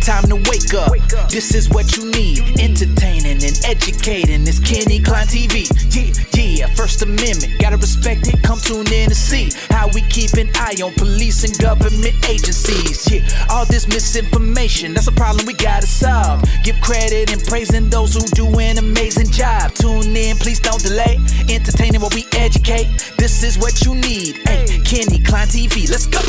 time to wake up. This is what you need. Entertaining and educating. It's Kenny Klein TV. Yeah, First Amendment. Gotta respect it. Come tune in to see how we keep an eye on police and government agencies. Yeah, all this misinformation, that's a problem we gotta solve. Give credit and praising those who do an amazing job. Tune in, please don't delay. Entertaining while we educate. This is what you need. Hey, Kenny Klein TV. Let's go.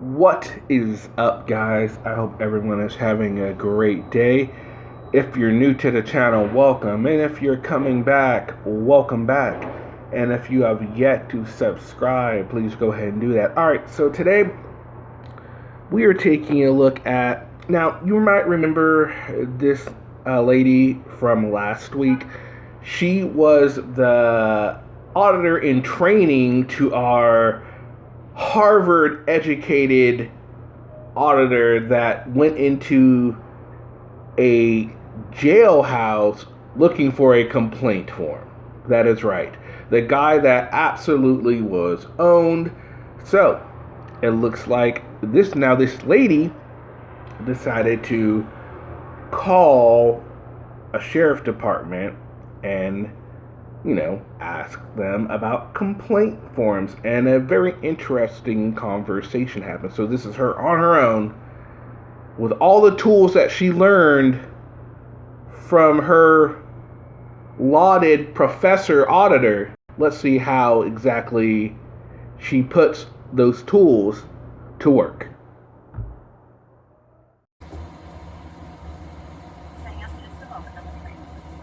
What is up, guys? I hope everyone is having a great day. If you're new to the channel, welcome. And if you're coming back, welcome back. And if you have yet to subscribe, please go ahead and do that. Alright, so today we are taking a look at... Now, you might remember this lady from last week. She was the auditor in training to our Harvard-educated auditor that went into a jailhouse looking for a complaint form. That is right. The guy that absolutely was owned. So, it looks like this lady decided to call a sheriff department and, ask them about complaint forms. And a very interesting conversation happened. So this is her on her own with all the tools that she learned from her lauded professor auditor. Let's see how exactly she puts those tools to work.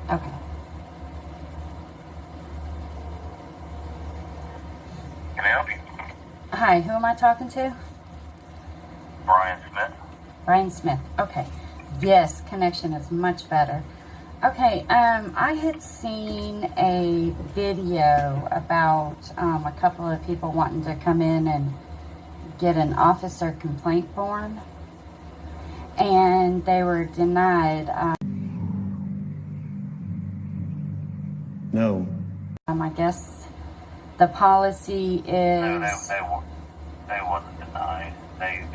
Okay. Can I help you? Hi, who am I talking to? Brian Smith. Brian Smith. Okay. Yes, connection is much better. Okay, I had seen a video about a couple of people wanting to come in and get an officer complaint form, and they were denied. No. I guess the policy is... No, they wasn't denied. They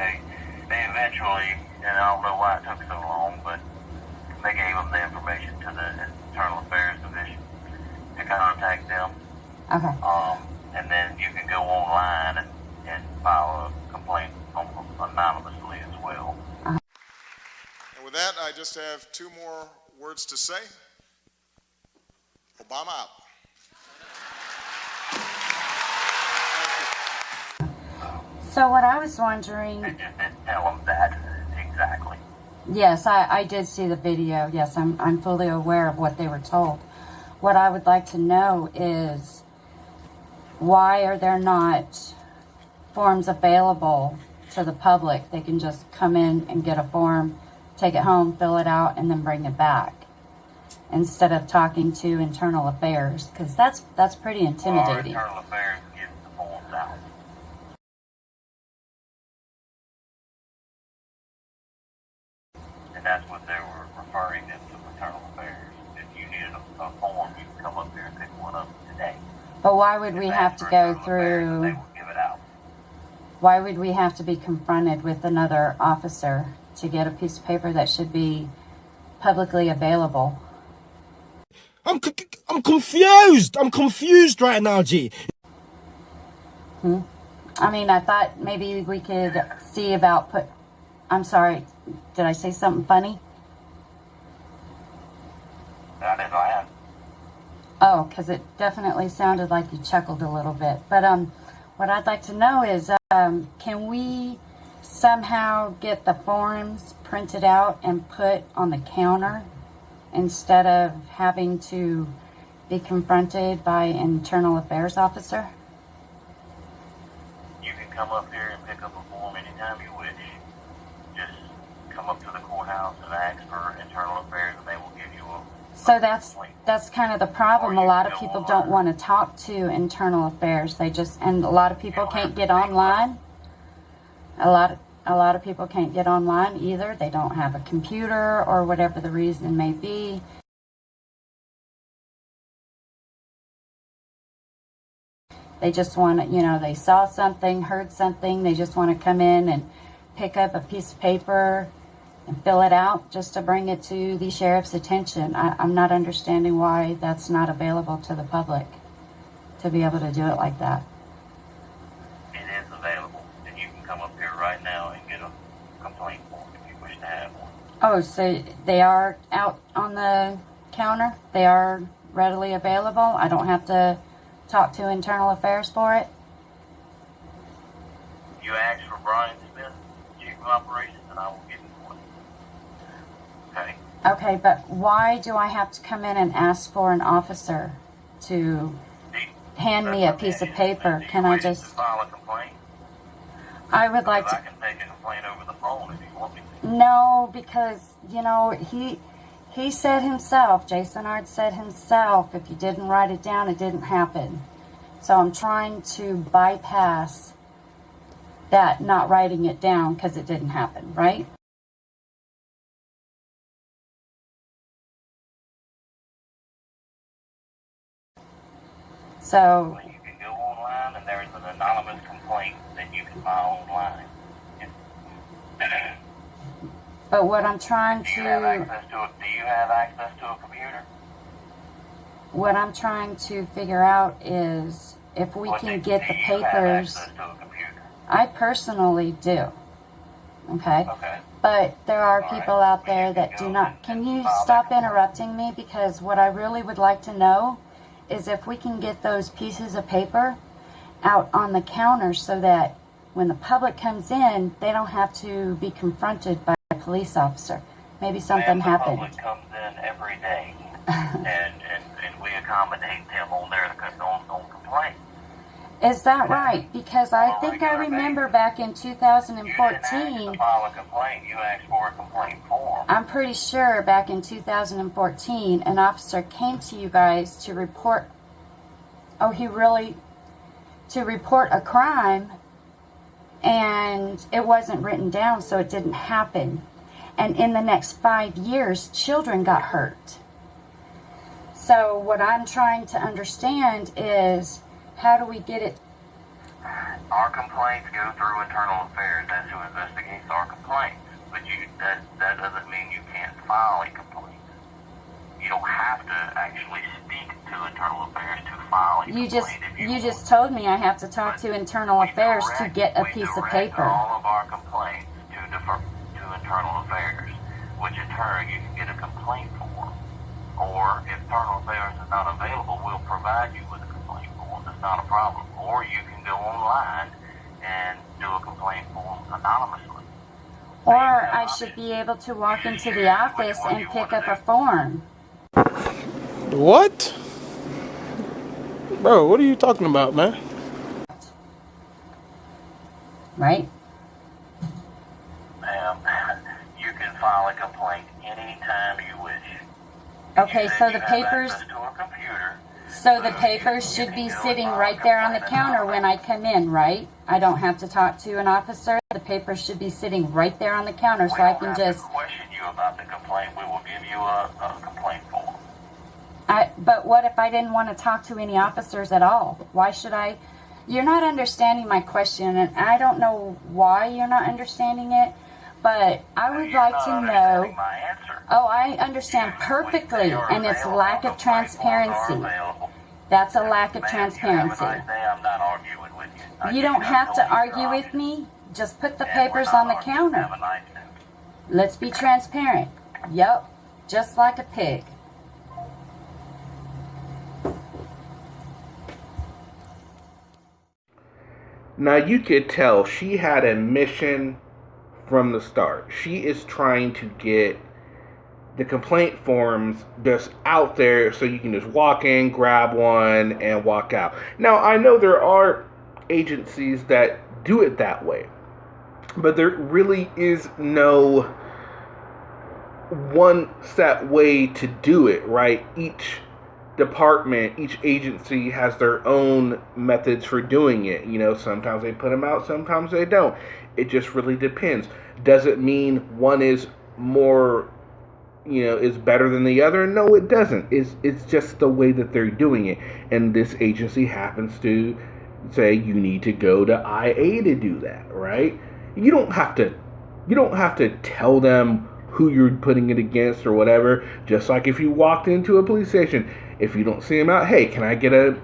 eventually, and I don't know why it took so long, but they gave them the information to the Internal Affairs Division to contact them. Okay. And then you can go online and file a complaint anonymously as well. And with that, I just have two more words to say. Obama out. So what I was wondering... They just didn't tell them that exactly. Yes, I did see the video. Yes, I'm fully aware of what they were told. What I would like to know is, why are there not forms available to the public? They can just come in and get a form, take it home, fill it out, and then bring it back, instead of talking to Internal Affairs, because that's pretty intimidating. Internal Affairs gives the forms out. And that's what they were referring them to Internal Affairs. If you needed a form, you can come up here and pick one up today. But why would we have to go They through... will give it out. Why would we have to be confronted with another officer to get a piece of paper that should be publicly available? I'm confused. I'm confused right now, G. I mean, I thought maybe we could see about I'm sorry, did I say something funny? I didn't laugh. Oh, because it definitely sounded like you chuckled a little bit. But what I'd like to know is, can we somehow get the forms printed out and put on the counter instead of having to be confronted by an Internal Affairs officer? You can come up here and pick up a form anytime you wish. Just come up to the courthouse and ask for Internal Affairs, and they will give you a... So that's kind of the problem. A lot of people don't want to talk to Internal Affairs. And a lot of people can't get online. A lot of people can't get online either. They don't have a computer or whatever the reason may be. They just want to, they saw something, heard something. They just want to come in and pick up a piece of paper and fill it out just to bring it to the sheriff's attention. I'm not understanding why that's not available to the public to be able to do it like that. It is available, and you can come up here right now and get a complaint form if you wish to have one. Oh, so they are out on the counter? They are readily available? I don't have to talk to Internal Affairs for it? You ask for Brian Smith, Chief of Operations, and I will give you one. Okay? Okay, but why do I have to come in and ask for an officer to hand me a piece of paper? Can I just... file a complaint? I would like I to... can take a complaint over the phone if you want me to. No, because, he said himself, Jason Ard said himself, if you didn't write it down, it didn't happen. So I'm trying to bypass that not writing it down because it didn't happen, right? So... You can go online, and there is an anonymous complaint that you can file online. But what I'm trying Do you have to... access to a computer? What I'm trying to figure out is if we can get the papers... Do you have access to a computer? I personally do. Okay? Okay. But there are All people right. out there that do not... Can you stop interrupting me? Because what I really would like to know is if we can get those pieces of paper out on the counter so that when the public comes in, they don't have to be confronted by a police officer. Maybe something happened. The public comes in every day, and we accommodate them on their on complaints. Is that right? Because I think I remember back in You didn't ask to 2014, file a complaint. You asked for a complaint form. I'm pretty sure back in 2014, an officer came to you guys to report, to report a crime, and it wasn't written down, so it didn't happen. And in the next 5 years, children got hurt. So what I'm trying to understand is, how do we get it? Our complaints go through Internal Affairs. That's who investigates our complaints. But that doesn't mean you can't file a complaint. You don't have to actually speak to Internal Affairs to file a complaint. You just told me I have to talk to Internal Affairs to get a piece of We direct paper. all of our complaints to Internal Affairs, which in turn you can get a complaint form. Or if Internal Affairs is not available, we'll provide you with a complaint form. That's not a problem. Or you can go online and do a complaint form anonymously. Or I should be able to walk into the office and pick up a form. What? Bro, what are you talking about, man? Right? Ma'am, you can file a complaint anytime you wish. Okay, You so said the you have papers, access to a computer. so the papers should be sitting right there on the counter when I come in, right? I don't have to talk to an officer. The papers should be sitting right there on the counter so I can just... We don't have to question you about the complaint. We will give you a complaint form. But what if I didn't want to talk to any officers at all? Why should I? You're not understanding my question, and I don't know why you're not understanding it, but I would like to know... My answer. Oh, I understand perfectly, and it's lack of transparency. That's a lack of transparency. I'm not arguing with you. You don't have to argue with me. Just put the papers on the counter. Have a nice day. Let's be transparent. Yup, just like a pig. Now you could tell she had a mission from the start. She is trying to get the complaint forms just out there so you can just walk in, grab one, and walk out. Now I know there are agencies that do it that way, but there really is no one set way to do it, right? Each department, each agency has their own methods for doing it. You know, sometimes they put them out, sometimes they don't. It just really depends. Does it mean one is more, is better than the other? No, it doesn't. It's just the way that they're doing it. And this agency happens to say you need to go to IA to do that, right? You don't have to tell them who you're putting it against or whatever. Just like if you walked into a police station, if you don't see them out, hey, can I get a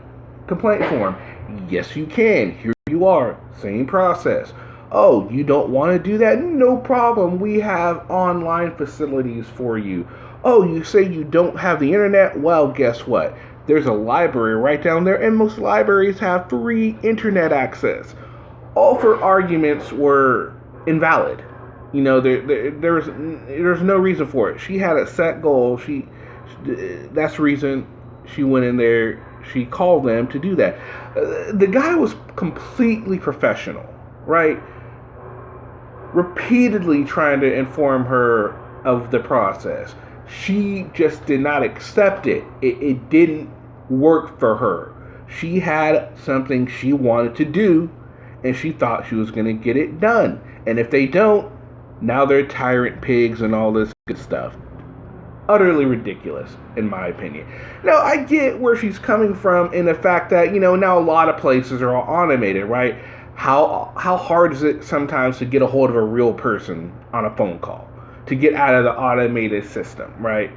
complaint form? Yes, you can. Here you are. Same process. Oh, you don't want to do that? No problem. We have online facilities for you. Oh, you say you don't have the internet? Well, guess what? There's a library right down there, and most libraries have free internet access. All for arguments were invalid. You know, there's no reason for it. She had a set goal. That's the reason she went in there. She called them to do that. The guy was completely professional, right? Repeatedly trying to inform her of the process. She just did not accept it. It didn't work for her. She had something she wanted to do, and she thought she was going to get it done. And if they don't, now they're tyrant pigs and all this good stuff. Utterly ridiculous, in my opinion. Now, I get where she's coming from in the fact that, you know, now a lot of places are all automated, right? How hard is it sometimes to get a hold of a real person on a phone call? To get out of the automated system, right?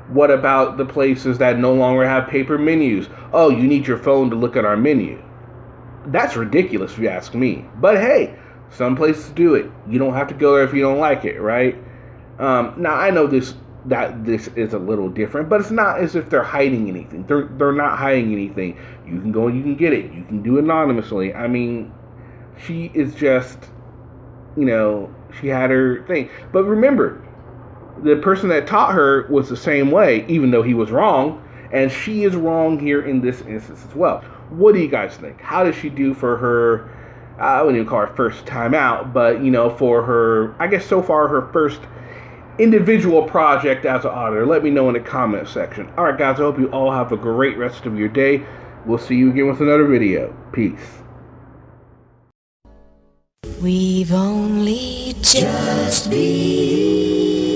What about the places that no longer have paper menus? Oh, you need your phone to look at our menu. That's ridiculous if you ask me. But hey, some places do it. You don't have to go there if you don't like it, right? Now, I know this is a little different, but it's not as if they're hiding anything. They're not hiding anything. You can go and you can get it. You can do it anonymously. I mean, she is just, you know, she had her thing. But remember, the person that taught her was the same way, even though he was wrong, and she is wrong here in this instance as well. What do you guys think? How did she do for her, I wouldn't even call her first time out, but, you know, for her, I guess so far, her first individual project as an auditor? Let me know in the comment section. All right, guys, I hope you all have a great rest of your day. We'll see you again with another video. Peace. We've only just begun.